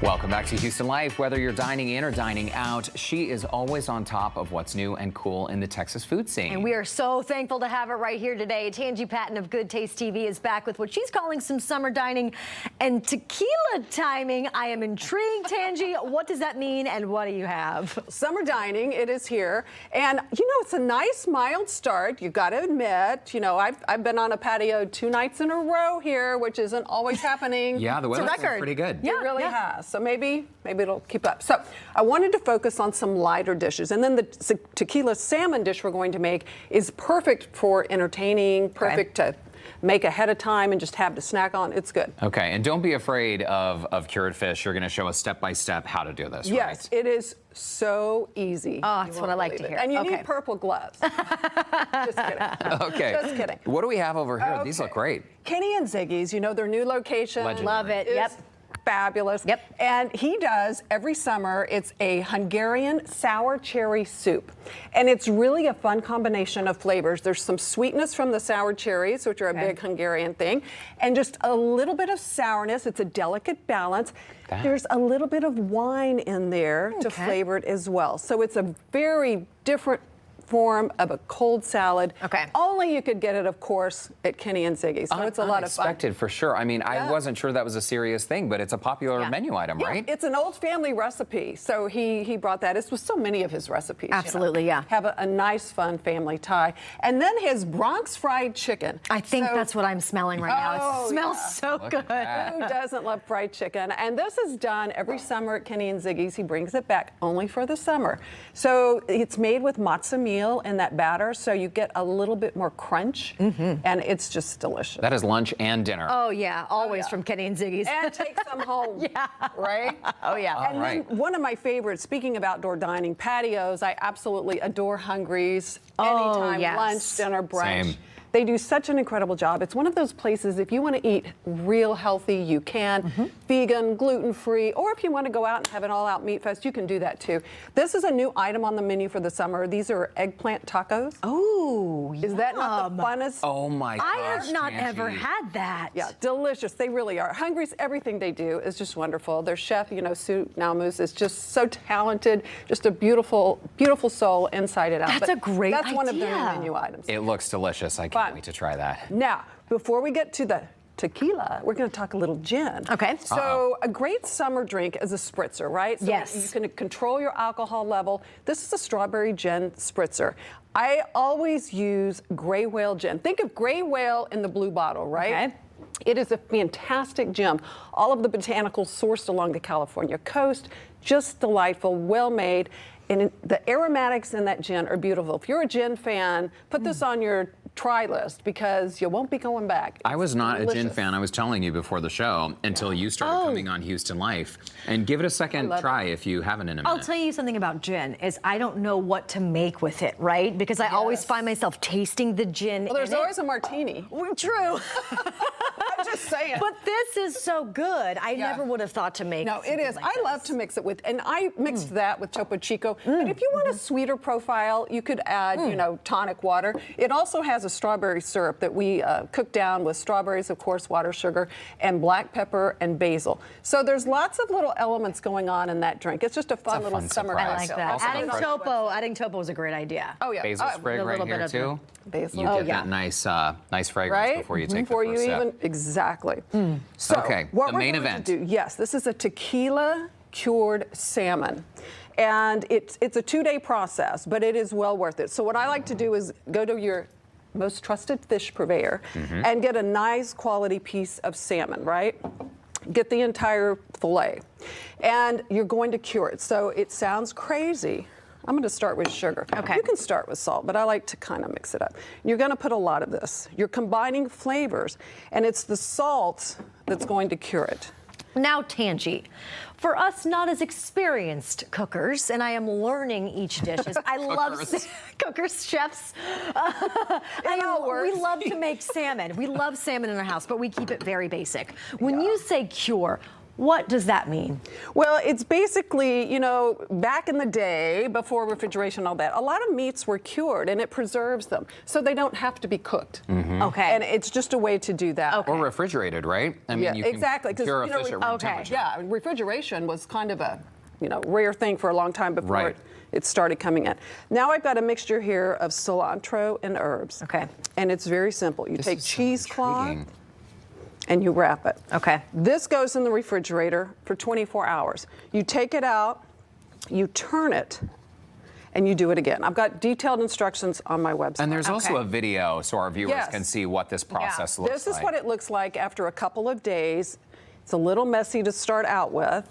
Welcome back to Houston Life. Whether you're dining in or dining out, she is always on top of what's new and cool in the Texas food scene. And we are so thankful to have her right here today. Tanji Patton of Good Taste TV is back with what she's calling some summer dining and tequila timing. I am intrigued, Tanji. What does that mean and what do you have? Summer dining, it is here. And, you know, it's a nice, mild start. You got to admit, you know, I've been on a patio 2 nights in a row here, which isn't always happening. Yeah, the weather's been pretty good. Yeah, it really has. So maybe it'll keep up. So I wanted to focus on some lighter dishes. And then the tequila salmon dish we're going to make is perfect for entertaining, perfect to make ahead of time and just have to snack on. It's good. Okay, and don't be afraid of cured fish. You're going to show us step-by-step how to do this, Yes, right? it is so easy. Oh, that's what I like to hear. And you need purple gloves. Just kidding. Okay. Just kidding. What do we have over here? These look great. Kenny and Ziggy's, you know, their new location. Legendary. Love it. Yep. Fabulous. Yep. And he does every summer, it's a Hungarian sour cherry soup. And it's really a fun combination of flavors. There's some sweetness from the sour cherries, which are a big Hungarian thing, and just a little bit of sourness. It's a delicate balance. There's a little bit of wine in there to flavor it as well. So it's a very different form of a cold salad. Only you could get it, of course, at Kenny and Ziggy's. So it's a lot of fun. Unexpected for sure. I mean, I wasn't sure that was a serious thing, but it's a popular menu item, right? It's an old family recipe. So he brought that. It's with so many of his recipes. Absolutely, you know. Have a nice, fun family tie. And then his Bronx fried chicken. I think that's what I'm smelling right now. It smells so Look good. Who doesn't love fried chicken? And this is done every summer at Kenny and Ziggy's. He brings it back only for the summer. So it's made with matzo meal in that batter, so you get a little bit more crunch, and it's just delicious. That is lunch and dinner. Oh yeah, always from Kenny and Ziggy's. And take some home. Right? Oh yeah. And then one of my favorites, speaking of outdoor dining, patios, I absolutely adore Hungry's. Anytime, lunch, dinner, brunch. Same. They do such an incredible job. It's one of those places, if you want to eat real healthy, you can. Vegan, gluten-free, or if you want to go out and have an all-out meat fest, you can do that too. This is a new item on the menu for the summer. These are eggplant tacos. Oh, Is that not the funnest? Oh my gosh, I have not Tanji. ever had that. Yeah, delicious. They really are. Hungry's, everything they do is just wonderful. Their chef, you know, Sue Nalmus, is just so talented, just a beautiful, beautiful soul inside and out. That's a great That's one of their idea. menu items. It looks delicious. I can't wait to try that. Now, before we get to the tequila, we're going to talk a little gin. Okay. So a great summer drink is a spritzer, right? So you can control your alcohol level. This is a strawberry gin spritzer. I always use gray whale gin. Think of gray whale in the blue bottle, right? It is a fantastic gin. All of the botanicals sourced along the California coast, just delightful, well made. And the aromatics in that gin are beautiful. If you're a gin fan, put this on your try list because you won't be going back. I was not a gin fan, I was telling you before the show, until you started coming on Houston Life. And give it a second try if you haven't in a minute. I'll tell you something about gin is I don't know what to make with it, right? Because I always find myself tasting the gin. Well, there's always a martini. True. I'm just saying. But this is so good. I never would have thought to make No, it is. like I this. love to mix it with, and I mixed that with Topo Chico. But if you want a sweeter profile, you could add, you know, tonic water. It also has a strawberry syrup that we cook down with strawberries, of course, water, sugar, and black pepper and basil. So there's lots of little elements going on in that drink. It's just a fun little summer surprise. I like cocktail. that. Also Adding topo is a great idea. Oh yeah. Basil sprig a right little bit here of too. Basil. You get that nice fragrance Right? before you take Before the first you sip. even exactly. So Okay, what the we're main going event. to do, yes, this is a tequila cured salmon. And it's a 2-day process, but it is well worth it. So what I like to do is go to your most trusted fish purveyor and get a nice quality piece of salmon, right? Get the entire fillet. And you're going to cure it. So it sounds crazy. I'm going to start with sugar. Okay. You can start with salt, but I like to kind of mix it up. You're going to put a lot of this. You're combining flavors, and it's the salt that's going to cure it. Now, Tanji, for us not as experienced cookers, and I am learning each dish. I love cookers, chefs. We love to make salmon. We love salmon in our house, but we keep it very basic. When you say cure, What does that mean? Well, it's basically, you know, back in the day, before refrigeration and all that, a lot of meats were cured and it preserves them. So they don't have to be cooked. Okay. And it's just a way to do that. Okay. Or refrigerated, right? I mean, Yeah, you can exactly. 'Cause, cure a you know, fish at room okay. temperature. Yeah, refrigeration was kind of a, you know, rare thing for a long time before Right. it started coming in. Now I've got a mixture here of cilantro and herbs. Okay. And it's very simple. You This take is so cheesecloth intriguing. and you wrap it. Okay. This goes in the refrigerator for 24 hours. You take it out, you turn it, and you do it again. I've got detailed instructions on my website. And there's also Okay. a video so our viewers Yes. can see what this process looks like. This is what it looks like after a couple of days. It's a little messy to start out with.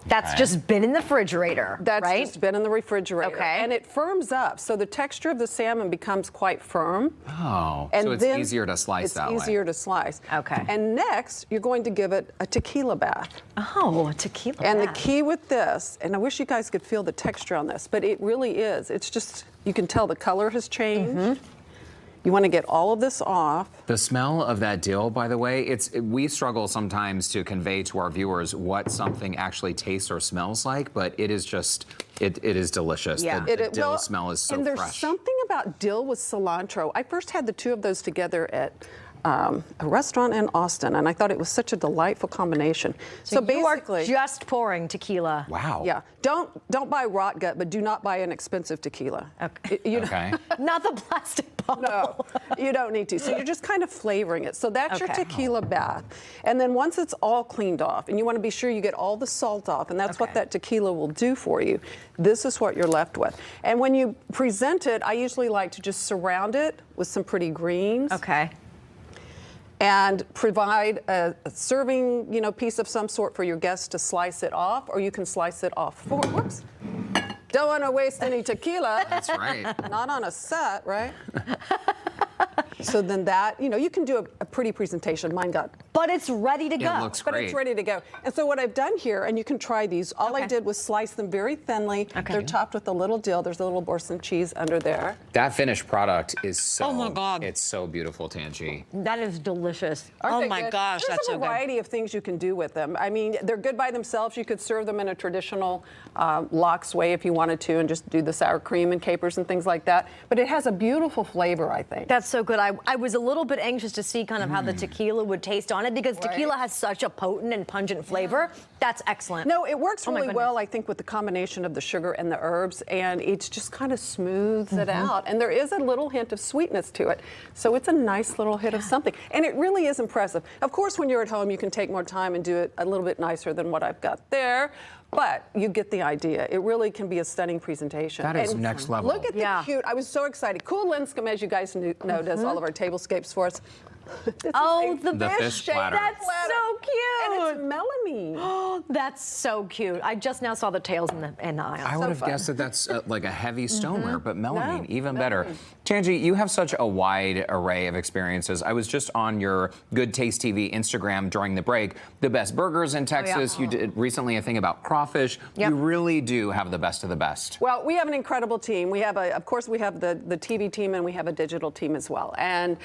That's Okay. just been in the refrigerator, That's right? just been in the refrigerator. Okay. And it firms up, so the texture of the salmon becomes quite firm. Oh, And so it's then easier to slice that way. It's easier to slice. Okay. And next, you're going to give it a tequila bath. Oh, a tequila And the bath. key with this, and I wish you guys could feel the texture on this, but it really is. It's just, you can tell the color has changed. Mm-hmm. You want to get all of this off. The smell of that dill, by the way, we struggle sometimes to convey to our viewers what something actually tastes or smells like, but it is just, it is delicious. Yeah. The dill smell is so and there's fresh. something about dill with cilantro. I first had the two of those together at a restaurant in Austin, and I thought it was such a delightful combination. So you are basically, just pouring tequila. Wow. yeah, don't buy rot gut, but do not buy an expensive tequila. Okay. Okay. Not the plastic bottle. No, you don't need to. So you're just kind of flavoring it. So that's your Okay. tequila bath. And then once it's all cleaned off, and you want to be sure you get all the salt off, and that's what Okay. that tequila will do for you, this is what you're left with. And when you present it, I usually like to just surround it with some pretty greens. Okay. And provide a serving, you know, piece of some sort for your guests to slice it off, or you can slice it off for, whoops. Don't want to waste any tequila. That's right. Not on a set, right? So then that, you know, you can do a pretty presentation. Mine got, But it's ready to go. It looks but great. it's ready to go. And so what I've done here, and you can try these, all I Okay. did was slice them very thinly. Okay. They're topped with a little dill. There's a little Boursin cheese under there. That finished product is so, Oh my God. it's so beautiful, Tanji. That is delicious. Aren't Oh they my good? gosh, There's that's a so good. variety of things you can do with them. I mean, they're good by themselves. You could serve them in a traditional lox way if you wanted to, and just do the sour cream and capers and things like that. But it has a beautiful flavor, I think. That's so good. I was a little bit anxious to see kind of how the tequila would taste on it because Right. tequila has such a potent and pungent flavor. That's excellent. No, it works Oh my really well, goodness. I think, with the combination of the sugar and the herbs, and it's just kind of smooths it Mm-hmm. out. And there is a little hint of sweetness to it. So it's a nice little hit of something. And it really is impressive. Of course, when you're at home, you can take more time and do it a little bit nicer than what I've got there. But you get the idea. It really can be a stunning presentation. That is And next level. Look at the Yeah. cute. I was so excited. Cool Linscomb, as you guys know, does all of our tablescapes for us. This is Oh, a the fish shaped platter. That's so cute. And it's melamine. Oh, that's so cute. I just now saw the tails in the aisle. I would have fun. guessed that that's like a heavy stoneware, but melamine, No, even better. Tanji, you have such a wide array of experiences. I was just on your Good Taste TV Instagram during the break. The best burgers in Texas. You did recently a thing about crawfish. Yep. You really do have the best of the best. Well, we have an incredible team. We have, of course, we have the TV team, and we have a digital team as well. And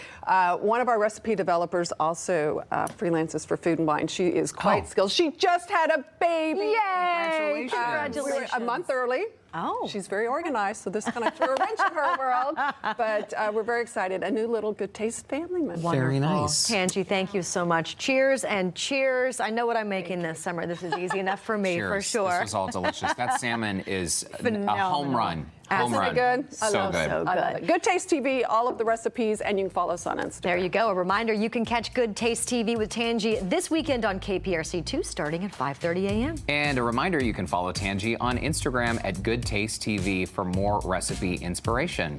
one of our recipe developers also freelances for Food and Wine. She is quite skilled. She just had a baby. Yay! Congratulations. We were Congratulations. a month early. Oh. She's very organized, so this kind of threw a wrench in her world. But we're very excited. A new little Good Taste family member. Very nice. Tanji, thank you so much. Cheers and cheers. I know what I'm making this summer. This is easy enough for me, for Cheers. sure. This was all delicious. That salmon is a home Phenomenal. run. Home Isn't run. it good? I So love good. So I love good. it. Good Taste TV, all of the recipes, and you can follow us on Instagram. There you go. A reminder, you can catch Good Taste TV with Tanji this weekend on KPRC2 starting at 5:30 a.m. And a reminder, you can follow Tanji on Instagram at Good Taste TV for more recipe inspiration.